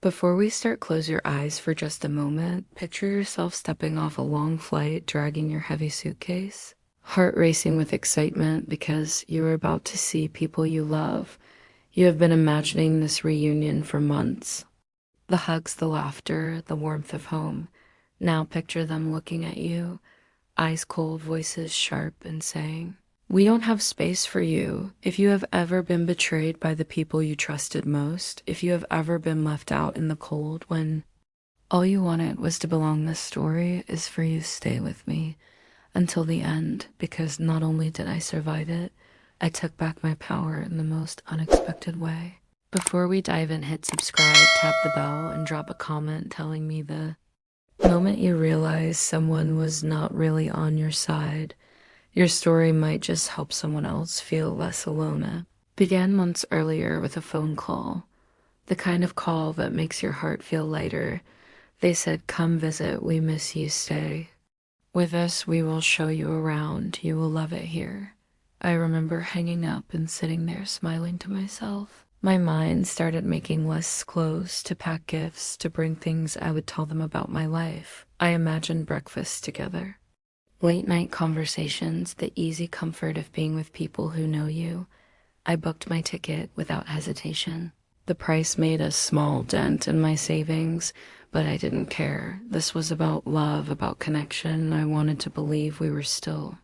Before we start, close your eyes for just a moment. Picture yourself stepping off a long flight, dragging your heavy suitcase, heart racing with excitement because you are about to see people you love. You have been imagining this reunion for months. The hugs, the laughter, the warmth of home. Now picture them looking at you, eyes cold, voices sharp, and saying, "We don't have space for you." If you have ever been betrayed by the people you trusted most, if you have ever been left out in the cold when all you wanted was to belong, this story is for you to stay with me until the end, because not only did I survive it, I took back my power in the most unexpected way. Before we dive in, hit subscribe, tap the bell, and drop a comment telling me the moment you realize someone was not really on your side. Your story might just help someone else feel less alone. It began months earlier with a phone call, the kind of call that makes your heart feel lighter. They said, "Come visit, we miss you, stay. With us, we will show you around, you will love it here." I remember hanging up and sitting there smiling to myself. My mind started making lists clothes, to pack gifts, to bring things I would tell them about my life. I imagined breakfast together. Late night conversations, the easy comfort of being with people who know you. I booked my ticket without hesitation. The price made a small dent in my savings, but I didn't care. This was about love, about connection. I wanted to believe we were still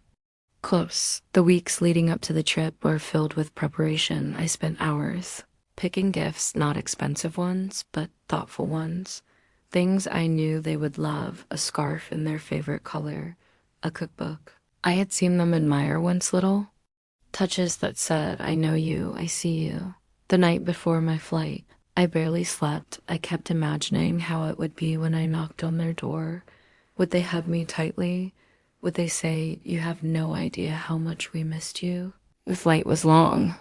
close. The weeks leading up to the trip were filled with preparation. I spent hours picking gifts, not expensive ones, but thoughtful ones. Things I knew they would love, a scarf in their favorite color, a cookbook I had seen them admire once little, touches that said, "I know you, I see you." The night before my flight, I barely slept. I kept imagining how it would be when I knocked on their door. Would they hug me tightly? Would they say, "You have no idea how much we missed you"? The flight was long,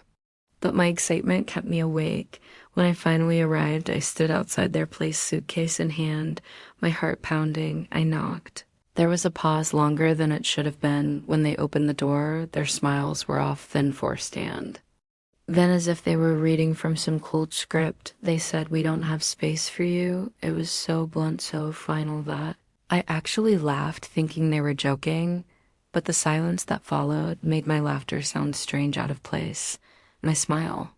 but my excitement kept me awake. When I finally arrived, I stood outside their place, suitcase in hand, my heart pounding. I knocked. There was a pause longer than it should have been. When they opened the door, their smiles were off, then forced hand. Then, as if they were reading from some cold script, they said, "We don't have space for you." It was so blunt, so final that I actually laughed, thinking they were joking, but the silence that followed made my laughter sound strange, out of place. My smile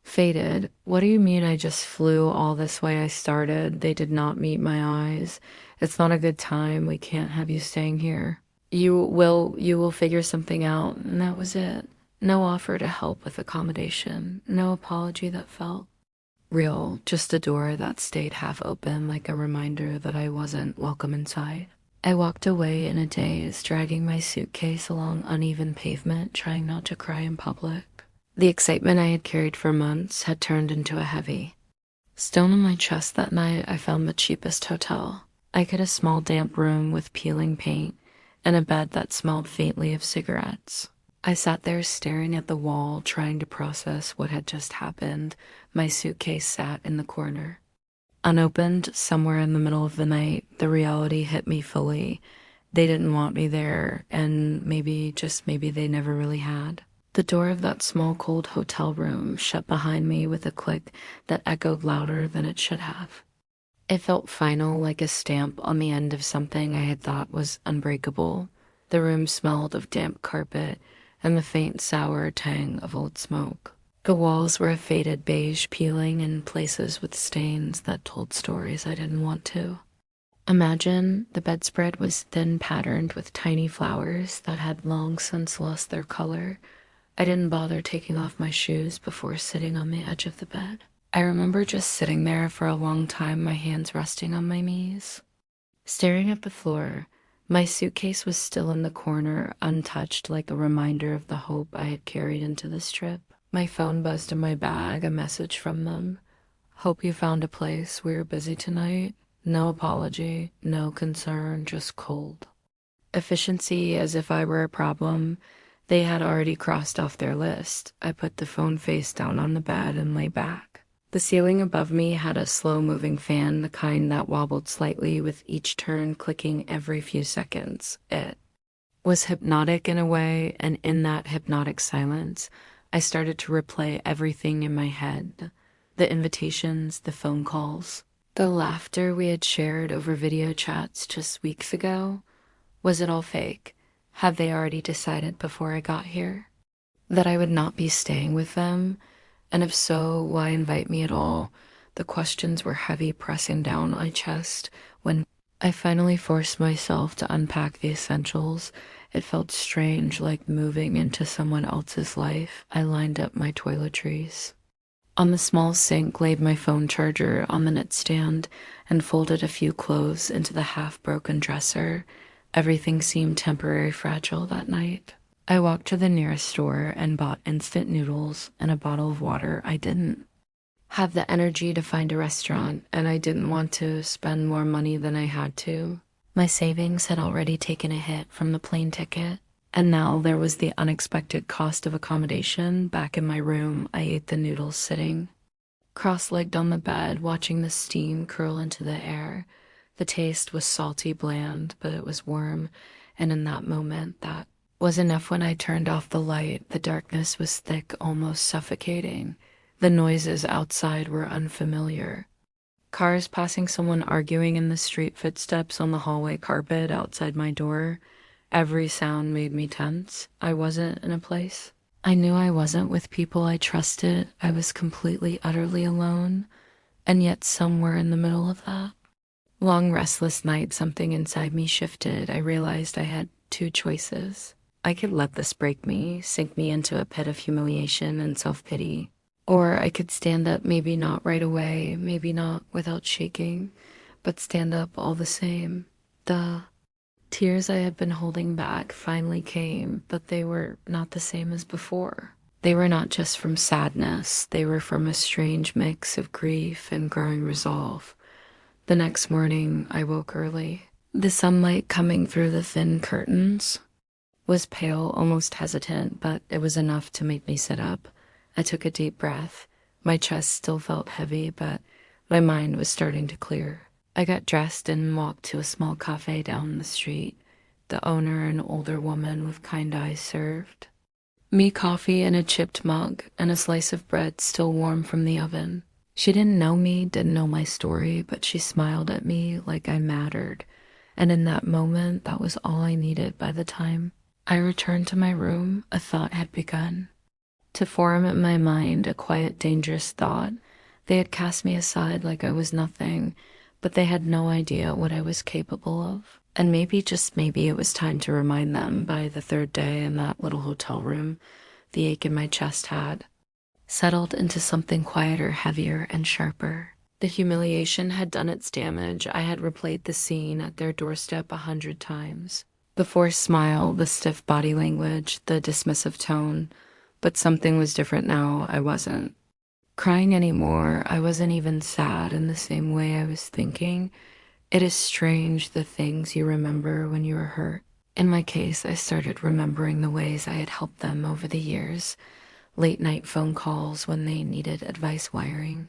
faded. "What do you mean I just flew all this way?" I started. They did not meet my eyes. "It's not a good time. We can't have you staying here. You will figure something out." And that was it. No offer to help with accommodation. No apology that felt real. Just a door that stayed half open, like a reminder that I wasn't welcome inside. I walked away in a daze, dragging my suitcase along uneven pavement, trying not to cry in public. The excitement I had carried for months had turned into a heavy stone in my chest. That night, I found the cheapest hotel. I got a small damp room with peeling paint and a bed that smelled faintly of cigarettes. I sat there staring at the wall, trying to process what had just happened. My suitcase sat in the corner, unopened. Somewhere in the middle of the night, the reality hit me fully. They didn't want me there, and maybe, just maybe, they never really had. The door of that small, cold hotel room shut behind me with a click that echoed louder than it should have. It felt final, like a stamp on the end of something I had thought was unbreakable. The room smelled of damp carpet and the faint, sour tang of old smoke. The walls were a faded beige, peeling in places with stains that told stories I didn't want to imagine. The bedspread was thin, patterned with tiny flowers that had long since lost their color. I didn't bother taking off my shoes before sitting on the edge of the bed. I remember just sitting there for a long time, my hands resting on my knees, staring at the floor. My suitcase was still in the corner, untouched, like a reminder of the hope I had carried into this trip. My phone buzzed in my bag, a message from them. "Hope you found a place. We were busy tonight." No apology, no concern, just cold efficiency, as if I were a problem they had already crossed off their list. I put the phone face down on the bed and lay back. The ceiling above me had a slow-moving fan, the kind that wobbled slightly with each turn, clicking every few seconds. It was hypnotic in a way, and in that hypnotic silence, I started to replay everything in my head. The invitations, the phone calls, The laughter we had shared over video chats just weeks ago, was it all fake? Had they already decided before I got here that I would not be staying with them? And if so, why invite me at all? The questions were heavy, pressing down my chest. When I finally forced myself to unpack the essentials, it felt strange, like moving into someone else's life. I lined up my toiletries. On the small sink laid my phone charger on the nightstand and folded a few clothes into the half-broken dresser. Everything seemed temporary fragile that night. I walked to the nearest store and bought instant noodles and a bottle of water. I didn't have the energy to find a restaurant, and I didn't want to spend more money than I had to. My savings had already taken a hit from the plane ticket, and now there was the unexpected cost of accommodation. Back in my room, I ate the noodles sitting cross-legged on the bed, watching the steam curl into the air. The taste was salty, bland, but it was warm, and in that moment, that was enough. When I turned off the light, the darkness was thick, almost suffocating. The noises outside were unfamiliar. Cars passing, someone arguing in the street, footsteps on the hallway carpet outside my door. Every sound made me tense. I wasn't in a place. I knew I wasn't with people I trusted. I was completely, utterly alone. And yet somewhere in the middle of that long, restless night, something inside me shifted. I realized I had two choices. I could let this break me, sink me into a pit of humiliation and self-pity. Or I could stand up, maybe not right away, maybe not without shaking, but stand up all the same. The tears I had been holding back finally came, but they were not the same as before. They were not just from sadness, they were from a strange mix of grief and growing resolve. The next morning, I woke early. The sunlight coming through the thin curtains was pale, almost hesitant, but it was enough to make me sit up. I took a deep breath. My chest still felt heavy, but my mind was starting to clear. I got dressed and walked to a small cafe down the street. The owner, an older woman with kind eyes, served me coffee in a chipped mug and a slice of bread still warm from the oven. She didn't know me, didn't know my story, but she smiled at me like I mattered. And in that moment, that was all I needed. By the time I returned to my room, a thought had begun to form in my mind, a quiet, dangerous thought. They had cast me aside like I was nothing, but they had no idea what I was capable of. And maybe, just maybe, it was time to remind them. By the third day in that little hotel room, the ache in my chest had settled into something quieter, heavier, and sharper. The humiliation had done its damage. I had replayed the scene at their doorstep 100 times. The forced smile, the stiff body language, the dismissive tone. But something was different now. I wasn't crying anymore. I wasn't even sad in the same way I was thinking. It is strange, the things you remember when you were hurt. In my case, I started remembering the ways I had helped them over the years. Late night phone calls when they needed advice wiring.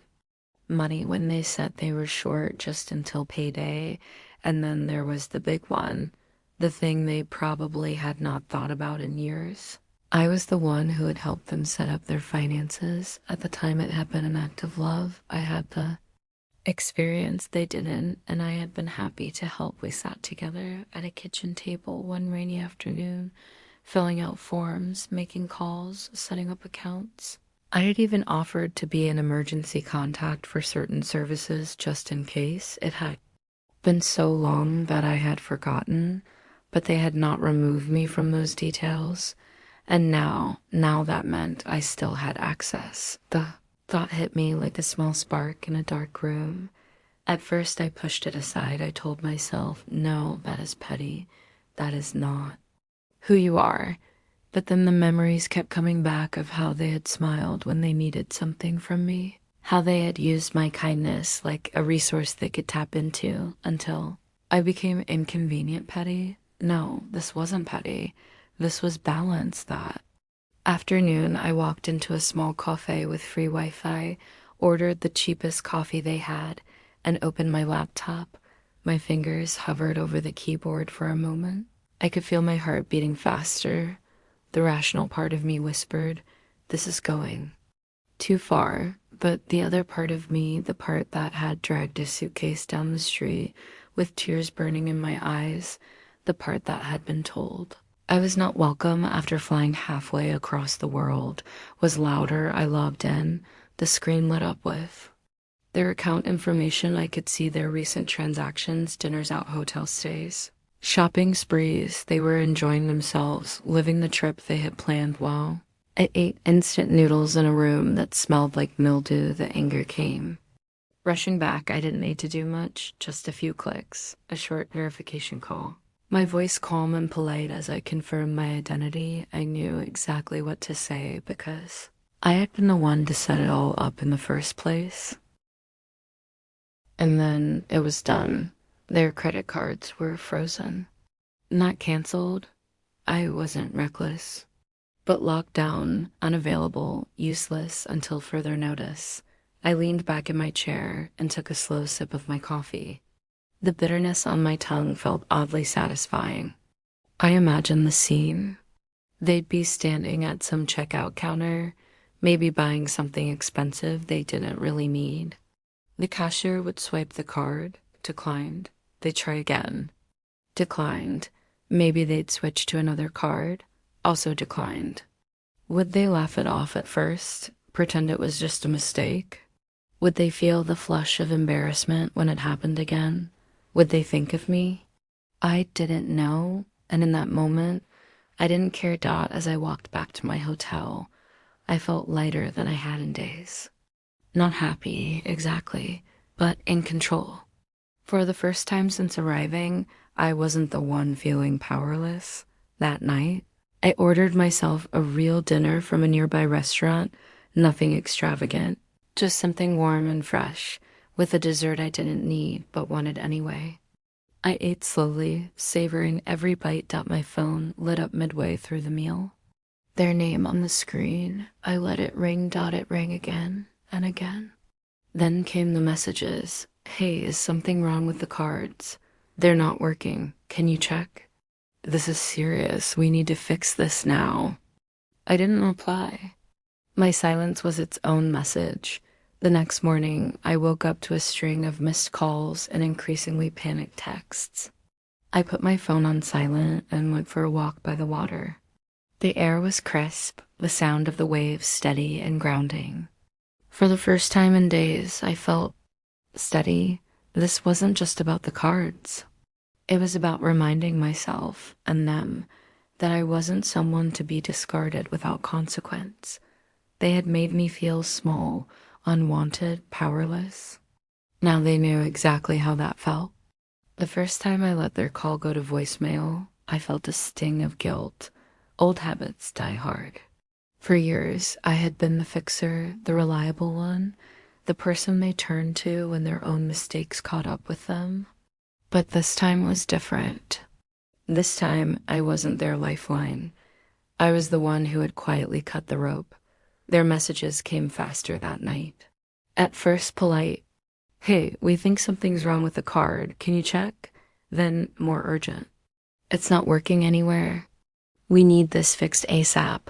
Money when they said they were short just until payday. And then there was the big one, the thing they probably had not thought about in years. I was the one who had helped them set up their finances. At the time, it had been an act of love. I had the experience they didn't, and I had been happy to help. We sat together at a kitchen table one rainy afternoon, filling out forms, making calls, setting up accounts. I had even offered to be an emergency contact for certain services just in case. It had been so long that I had forgotten, but they had not removed me from those details. And now that meant I still had access. The thought hit me like a small spark in a dark room. At first, I pushed it aside. I told myself, no, that is petty. That is not who you are. But then the memories kept coming back of how they had smiled when they needed something from me. How they had used my kindness like a resource they could tap into until I became inconvenient petty. No, this wasn't petty. This was balance. That afternoon, I walked into a small cafe with free Wi-Fi, ordered the cheapest coffee they had, and opened my laptop. My fingers hovered over the keyboard for a moment. I could feel my heart beating faster. The rational part of me whispered, this is going too far, But the other part of me, the part that had dragged a suitcase down the street with tears burning in my eyes, the part that had been told I was not welcome after flying halfway across the world, was louder. I logged in, the screen lit up with their account information. I could see their recent transactions, dinners out, hotel stays, shopping sprees. They were enjoying themselves, living the trip they had planned well. I ate instant noodles in a room that smelled like mildew. The anger came. Rushing back, I didn't need to do much, just a few clicks, a short verification call. My voice calm and polite as I confirmed my identity. I knew exactly what to say because I had been the one to set it all up in the first place. And then it was done. Their credit cards were frozen. Not canceled. I wasn't reckless. But locked down, unavailable, useless until further notice. I leaned back in my chair and took a slow sip of my coffee. The bitterness on my tongue felt oddly satisfying. I imagined the scene. They'd be standing at some checkout counter, maybe buying something expensive they didn't really need. The cashier would swipe the card, declined. They'd try again, declined. Maybe they'd switch to another card, also declined. Would they laugh it off at first, pretend it was just a mistake? Would they feel the flush of embarrassment when it happened again? Would they think of me? I didn't know, and in that moment, I didn't care. As I walked back to my hotel, I felt lighter than I had in days. Not happy, exactly, but in control. For the first time since arriving, I wasn't the one feeling powerless. That night, I ordered myself a real dinner from a nearby restaurant, nothing extravagant, just something warm and fresh, with a dessert I didn't need but wanted anyway. I ate slowly, savoring every bite. My phone lit up midway through the meal. Their name on the screen, I let it ring. It rang again and again. Then came the messages. Hey, is something wrong with the cards? They're not working. Can you check? This is serious. We need to fix this now. I didn't reply. My silence was its own message. The next morning, I woke up to a string of missed calls and increasingly panicked texts. I put my phone on silent and went for a walk by the water. The air was crisp, the sound of the waves steady and grounding. For the first time in days, I felt steady. This wasn't just about the cards. It was about reminding myself and them that I wasn't someone to be discarded without consequence. They had made me feel small, unwanted, powerless. Now they knew exactly how that felt. The first time I let their call go to voicemail, I felt a sting of guilt. Old habits die hard. For years, I had been the fixer, the reliable one, the person they turned to when their own mistakes caught up with them. But this time was different. This time, I wasn't their lifeline. I was the one who had quietly cut the rope. Their messages came faster that night. At first polite, hey, we think something's wrong with the card. Can you check? Then more urgent. It's not working anywhere. We need this fixed ASAP.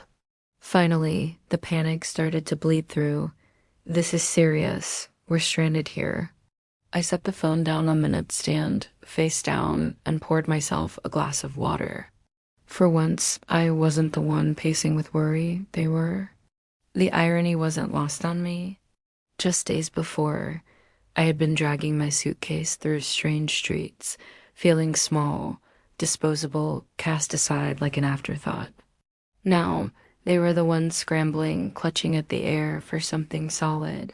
Finally, the panic started to bleed through. This is serious. We're stranded here. I set the phone down on the nightstand, face down, and poured myself a glass of water. For once, I wasn't the one pacing with worry. They were. The irony wasn't lost on me. Just days before, I had been dragging my suitcase through strange streets, feeling small, disposable, cast aside like an afterthought. Now, they were the ones scrambling, clutching at the air for something solid.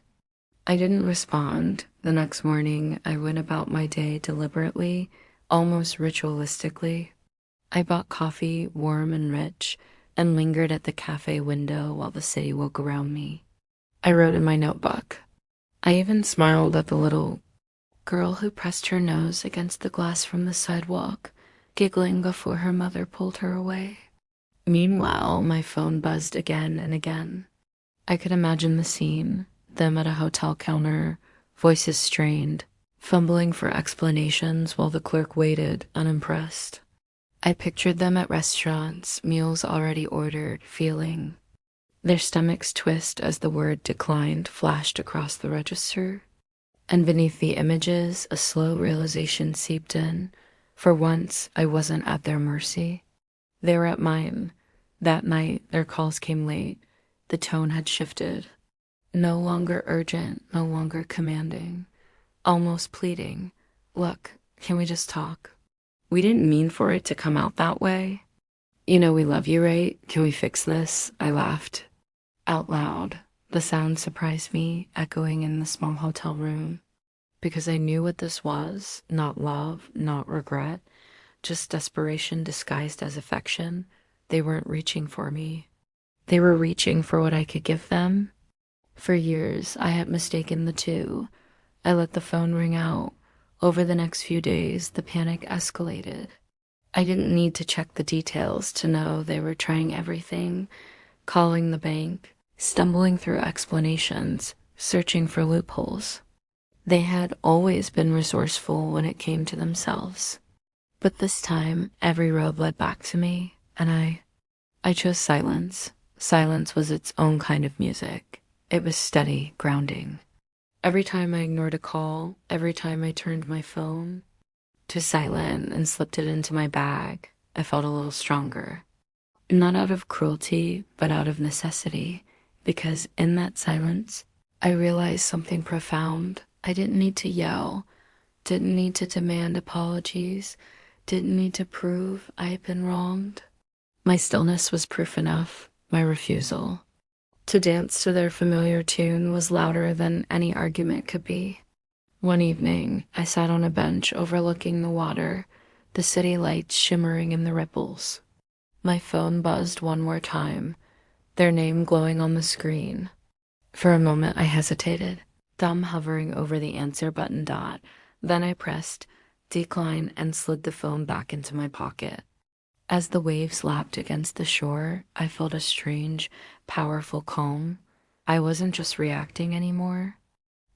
I didn't respond. The next morning, I went about my day deliberately, almost ritualistically. I bought coffee, warm and rich, and lingered at the cafe window while the city woke around me. I wrote in my notebook. I even smiled at the little girl who pressed her nose against the glass from the sidewalk, giggling before her mother pulled her away. Meanwhile, my phone buzzed again and again. I could imagine the scene, them at a hotel counter, voices strained, fumbling for explanations while the clerk waited, unimpressed. I pictured them at restaurants, meals already ordered, feeling Their stomachs twist as the word declined flashed across the register. And beneath the images, a slow realization seeped in. For once, I wasn't at their mercy. They were at mine. That night, their calls came late. The tone had shifted. No longer urgent, no longer commanding. Almost pleading. Look, can we just talk? We didn't mean for it to come out that way. You know we love you, right? Can we fix this? I laughed. Out loud. The sound surprised me, echoing in the small hotel room. Because I knew what this was. Not love, not regret. Just desperation disguised as affection. They weren't reaching for me. They were reaching for what I could give them. For years, I had mistaken the two. I let the phone ring out. Over the next few days, the panic escalated. I didn't need to check the details to know they were trying everything, calling the bank, stumbling through explanations, searching for loopholes. They had always been resourceful when it came to themselves. But this time, every road led back to me, and I chose silence. Silence was its own kind of music. It was steady, grounding. Every time I ignored a call, every time I turned my phone to silent and slipped it into my bag, I felt a little stronger. Not out of cruelty, but out of necessity, because in that silence, I realized something profound. I didn't need to yell, didn't need to demand apologies, didn't need to prove I had been wronged. My stillness was proof enough, my refusal. To dance to their familiar tune was louder than any argument could be. One evening, I sat on a bench overlooking the water, the city lights shimmering in the ripples. My phone buzzed one more time, their name glowing on the screen. For a moment, I hesitated, thumb hovering over the answer button dot. Then I pressed decline and slid the phone back into my pocket. As the waves lapped against the shore, I felt a strange, powerful calm. I wasn't just reacting anymore.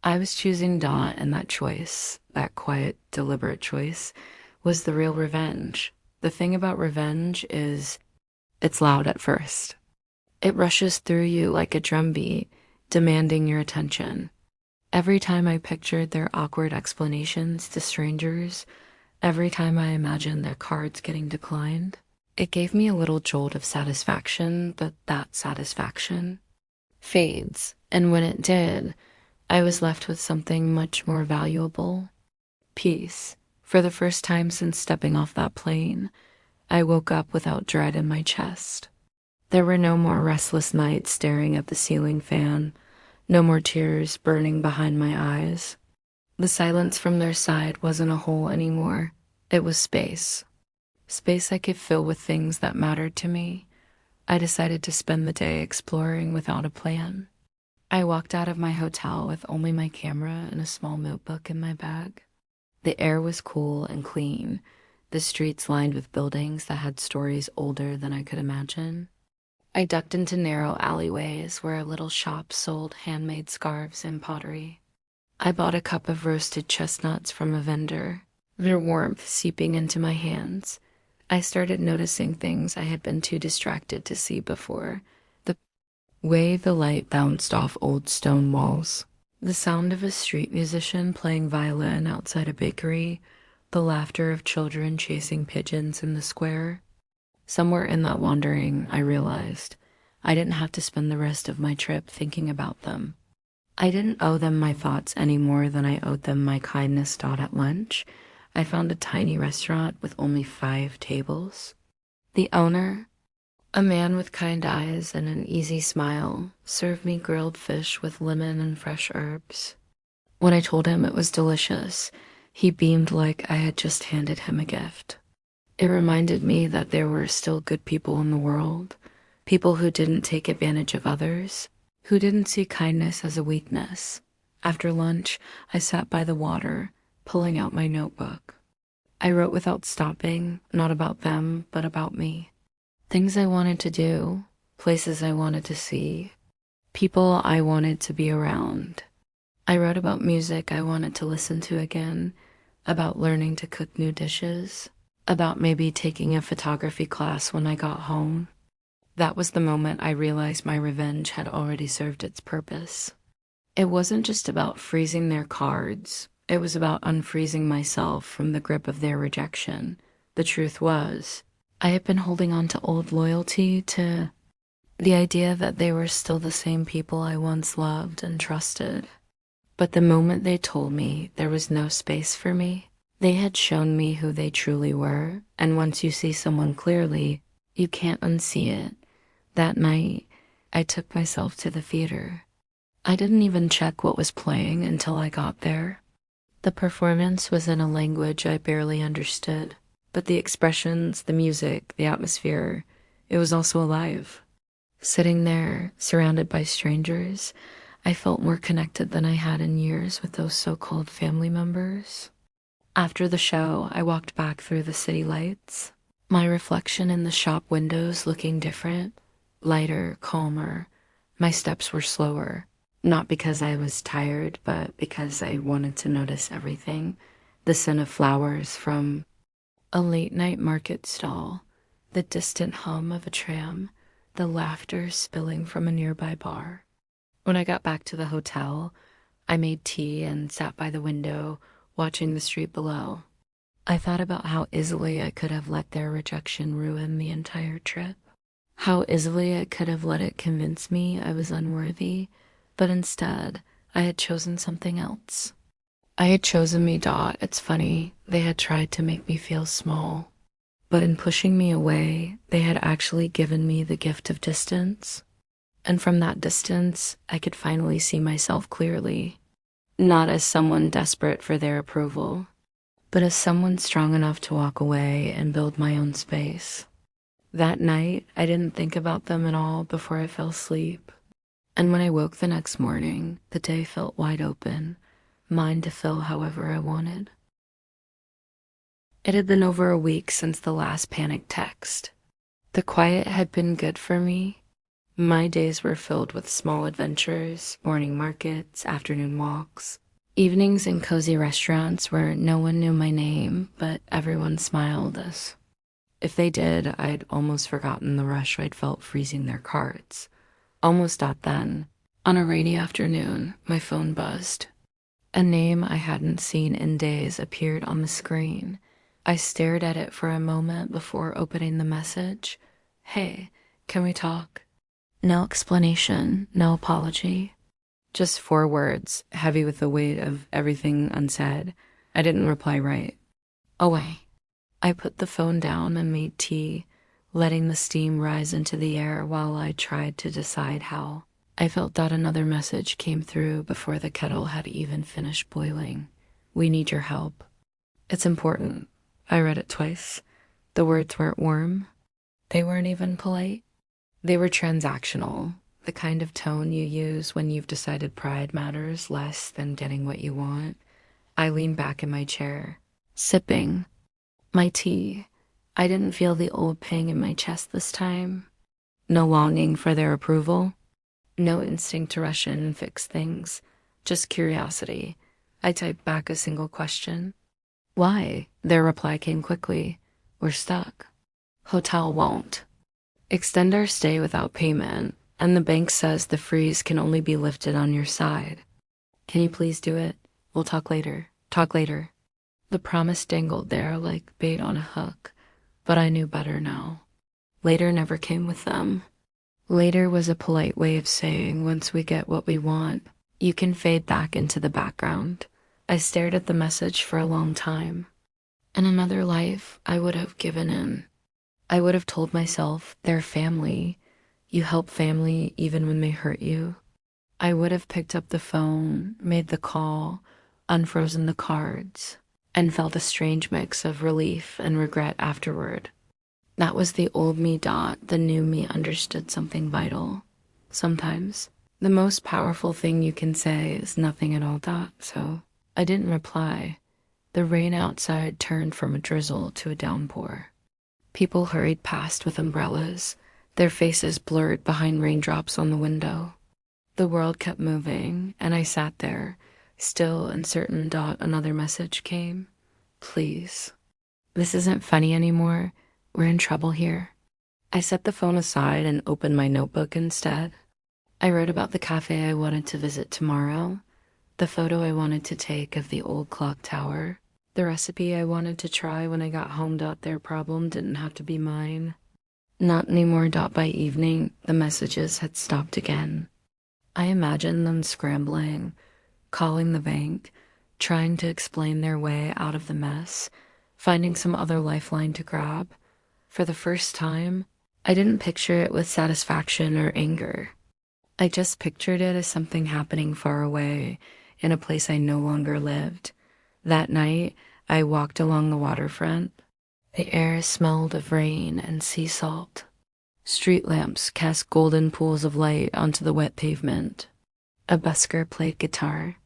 I was choosing Dot, and that choice, that quiet, deliberate choice, was the real revenge. The thing about revenge is it's loud at first. It rushes through you like a drumbeat, demanding your attention. Every time I pictured their awkward explanations to strangers, every time I imagined their cards getting declined, it gave me a little jolt of satisfaction, but that satisfaction fades. And when it did, I was left with something much more valuable. Peace. For the first time since stepping off that plane, I woke up without dread in my chest. There were no more restless nights staring at the ceiling fan, no more tears burning behind my eyes. The silence from their side wasn't a hole anymore. It was space. Space I could fill with things that mattered to me. I decided to spend the day exploring without a plan. I walked out of my hotel with only my camera and a small notebook in my bag. The air was cool and clean, the streets lined with buildings that had stories older than I could imagine. I ducked into narrow alleyways where a little shop sold handmade scarves and pottery. I bought a cup of roasted chestnuts from a vendor, their warmth seeping into my hands. I started noticing things I had been too distracted to see before. The way the light bounced off old stone walls, the sound of a street musician playing violin outside a bakery, the laughter of children chasing pigeons in the square. Somewhere in that wandering, I realized I didn't have to spend the rest of my trip thinking about them. I didn't owe them my thoughts any more than I owed them my kindness dot at lunch. I found a tiny restaurant with only 5 tables. The owner, a man with kind eyes and an easy smile, served me grilled fish with lemon and fresh herbs. When I told him it was delicious, he beamed like I had just handed him a gift. It reminded me that there were still good people in the world, people who didn't take advantage of others, who didn't see kindness as a weakness. After lunch, I sat by the water, pulling out my notebook. I wrote without stopping, not about them, but about me. Things I wanted to do, places I wanted to see, people I wanted to be around. I wrote about music I wanted to listen to again, about learning to cook new dishes, about maybe taking a photography class when I got home. That was the moment I realized my revenge had already served its purpose. It wasn't just about freezing their cards, it was about unfreezing myself from the grip of their rejection. The truth was, I had been holding on to old loyalty, to the idea that they were still the same people I once loved and trusted. But the moment they told me there was no space for me, they had shown me who they truly were, and once you see someone clearly, you can't unsee it. That night, I took myself to the theater. I didn't even check what was playing until I got there. The performance was in a language I barely understood, but the expressions, the music, the atmosphere, it was also alive. Sitting there, surrounded by strangers, I felt more connected than I had in years with those so-called family members. After the show, I walked back through the city lights, my reflection in the shop windows looking different, lighter, calmer. My steps were slower, not because I was tired, but because I wanted to notice everything. The scent of flowers from a late-night market stall, the distant hum of a tram, the laughter spilling from a nearby bar. When I got back to the hotel, I made tea and sat by the window, watching the street below. I thought about how easily I could have let their rejection ruin the entire trip. How easily I could have let it convince me I was unworthy, but instead, I had chosen something else. I had chosen me. It's funny, they had tried to make me feel small, but in pushing me away, they had actually given me the gift of distance. And from that distance, I could finally see myself clearly, not as someone desperate for their approval, but as someone strong enough to walk away and build my own space. That night, I didn't think about them at all before I fell asleep. And when I woke the next morning, the day felt wide open, mine to fill however I wanted. It had been over a week since the last panic text. The quiet had been good for me. My days were filled with small adventures, morning markets, afternoon walks, evenings in cozy restaurants where no one knew my name, but everyone smiled as if they did, I'd almost forgotten the rush I'd felt freezing their cards. Almost then, on a rainy afternoon, my phone buzzed. A name I hadn't seen in days appeared on the screen. I stared at it for a moment before opening the message. Hey, can we talk? No explanation, no apology. Just 4 words, heavy with the weight of everything unsaid. I didn't reply right. Away. I put the phone down and made tea, letting the steam rise into the air while I tried to decide how. I felt that another message came through before the kettle had even finished boiling. We need your help. It's important. I read it twice. The words weren't warm. They weren't even polite. They were transactional, the kind of tone you use when you've decided pride matters less than getting what you want. I leaned back in my chair, sipping my tea. I didn't feel the old pang in my chest this time. No longing for their approval. No instinct to rush in and fix things. Just curiosity. I typed back a single question. Why? Their reply came quickly. We're stuck. Hotel won't extend our stay without payment, and the bank says the freeze can only be lifted on your side. Can you please do it? We'll talk later. Talk later. The promise dangled there like bait on a hook, but I knew better now. Later never came with them. Later was a polite way of saying once we get what we want, you can fade back into the background. I stared at the message for a long time. In another life, I would have given in. I would have told myself, they're family. You help family even when they hurt you. I would have picked up the phone, made the call, unfrozen the cards, and felt a strange mix of relief and regret afterward. That was the old me. The new me understood something vital. Sometimes, the most powerful thing you can say is nothing at all. So I didn't reply. The rain outside turned from a drizzle to a downpour. People hurried past with umbrellas, their faces blurred behind raindrops on the window. The world kept moving, and I sat there, still uncertain. Another message came. Please. This isn't funny anymore. We're in trouble here. I set the phone aside and opened my notebook instead. I wrote about the cafe I wanted to visit tomorrow, the photo I wanted to take of the old clock tower, the recipe I wanted to try when I got home. Their problem didn't have to be mine. Not anymore. By evening, the messages had stopped again. I imagined them scrambling, calling the bank, trying to explain their way out of the mess, finding some other lifeline to grab. For the first time, I didn't picture it with satisfaction or anger. I just pictured it as something happening far away, in a place I no longer lived. That night, I walked along the waterfront. The air smelled of rain and sea salt. Street lamps cast golden pools of light onto the wet pavement. A busker played guitar.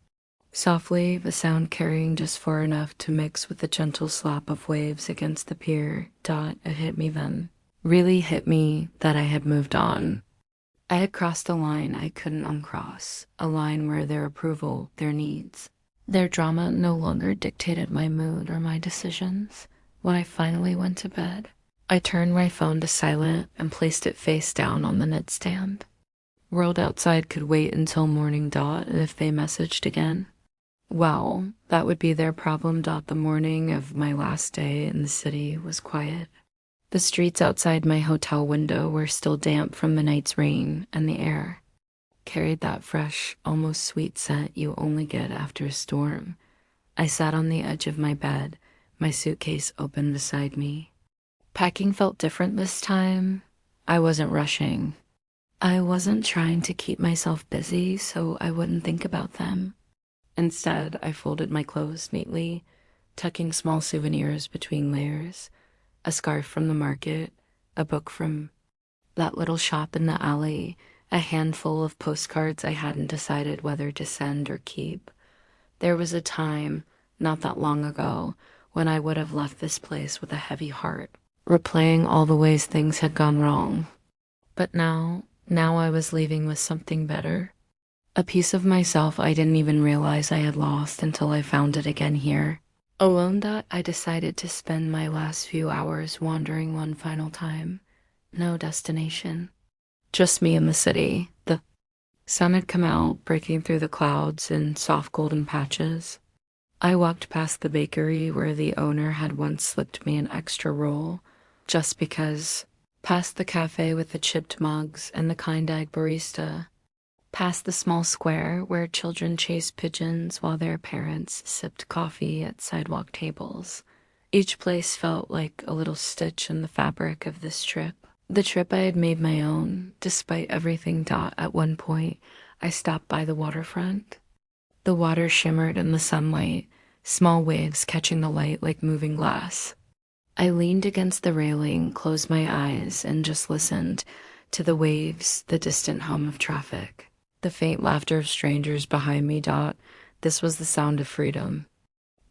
Softly, the sound carrying just far enough to mix with the gentle slap of waves against the pier. It hit me then. Really hit me that I had moved on. I had crossed a line I couldn't uncross, a line where their approval, their needs, their drama no longer dictated my mood or my decisions. When I finally went to bed, I turned my phone to silent and placed it face down on the nightstand. World outside could wait until morning. If they messaged again, well, that would be their problem. The morning of my last day in the city was quiet. The streets outside my hotel window were still damp from the night's rain, and the air carried that fresh, almost sweet scent you only get after a storm. I sat on the edge of my bed, my suitcase open beside me. Packing felt different this time. I wasn't rushing. I wasn't trying to keep myself busy so I wouldn't think about them. Instead, I folded my clothes neatly, tucking small souvenirs between layers. A scarf from the market, a book from that little shop in the alley, a handful of postcards I hadn't decided whether to send or keep. There was a time, not that long ago, when I would have left this place with a heavy heart, replaying all the ways things had gone wrong. But now I was leaving with something better. A piece of myself I didn't even realize I had lost until I found it again here. Alone. I decided to spend my last few hours wandering one final time. No destination. Just me in the city. The sun had come out, breaking through the clouds in soft golden patches. I walked past the bakery where the owner had once slipped me an extra roll, just because. Past the cafe with the chipped mugs and the kind-eyed barista. Past the small square where children chased pigeons while their parents sipped coffee at sidewalk tables. Each place felt like a little stitch in the fabric of this trip. The trip I had made my own, despite everything. At one point, I stopped by the waterfront. The water shimmered in the sunlight, small waves catching the light like moving glass. I leaned against the railing, closed my eyes, and just listened to the waves, the distant hum of traffic. The faint laughter of strangers behind me. This was the sound of freedom.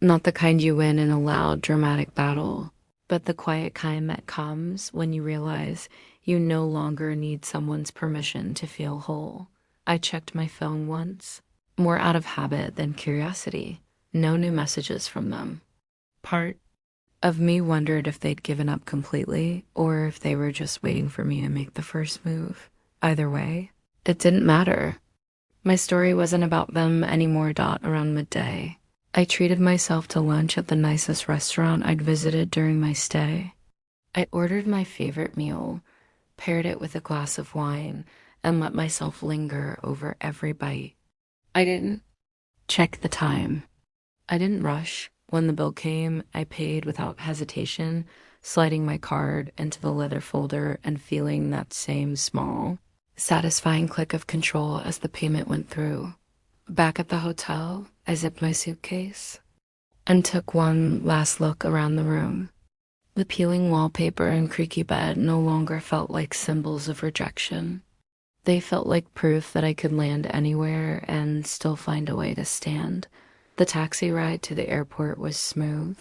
Not the kind you win in a loud, dramatic battle, but the quiet kind that comes when you realize you no longer need someone's permission to feel whole. I checked my phone once, more out of habit than curiosity. No new messages from them. Part of me wondered if they'd given up completely, or if they were just waiting for me to make the first move. Either way, it didn't matter. My story wasn't about them anymore. Around midday, I treated myself to lunch at the nicest restaurant I'd visited during my stay. I ordered my favorite meal, paired it with a glass of wine, and let myself linger over every bite. I didn't check the time. I didn't rush. When the bill came, I paid without hesitation, sliding my card into the leather folder and feeling that same small, satisfying click of control as the payment went through. Back at the hotel, I zipped my suitcase and took one last look around the room. The peeling wallpaper and creaky bed no longer felt like symbols of rejection. They felt like proof that I could land anywhere and still find a way to stand. The taxi ride to the airport was smooth.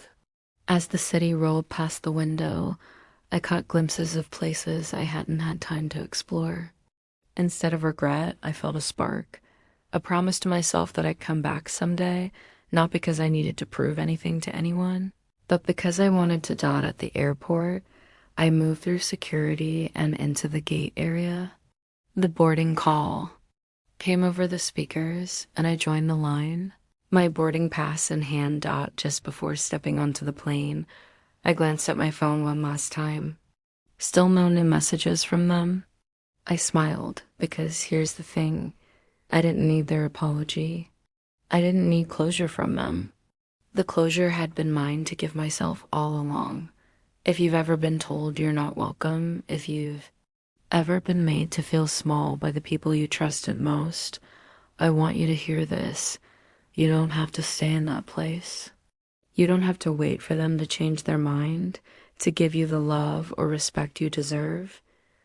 As the city rolled past the window, I caught glimpses of places I hadn't had time to explore. Instead of regret, I felt a spark, a promise to myself that I'd come back someday, not because I needed to prove anything to anyone, but because I wanted to. At the airport, I move through security and into the gate area. The boarding call came over the speakers, and I joined the line. My boarding pass in hand. Just before stepping onto the plane, I glanced at my phone one last time. Still no new messages from them. I smiled because here's the thing. I didn't need their apology. I didn't need closure from them. The closure had been mine to give myself all along. If you've ever been told you're not welcome, if you've ever been made to feel small by the people you trusted most, I want you to hear this. You don't have to stay in that place. You don't have to wait for them to change their mind, to give you the love or respect you deserve.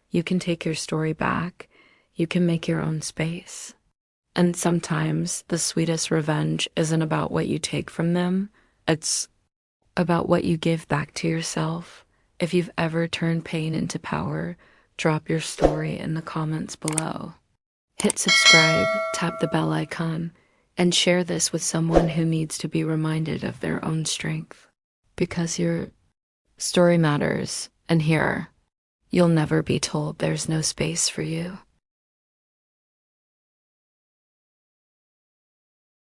You can take your story back. You can make your own space. And sometimes the sweetest revenge isn't about what you take from them. It's about what you give back to yourself. If you've ever turned pain into power, drop your story in the comments below. Hit subscribe, tap the bell icon, and share this with someone who needs to be reminded of their own strength. Because your story matters, and here, you'll never be told there's no space for you.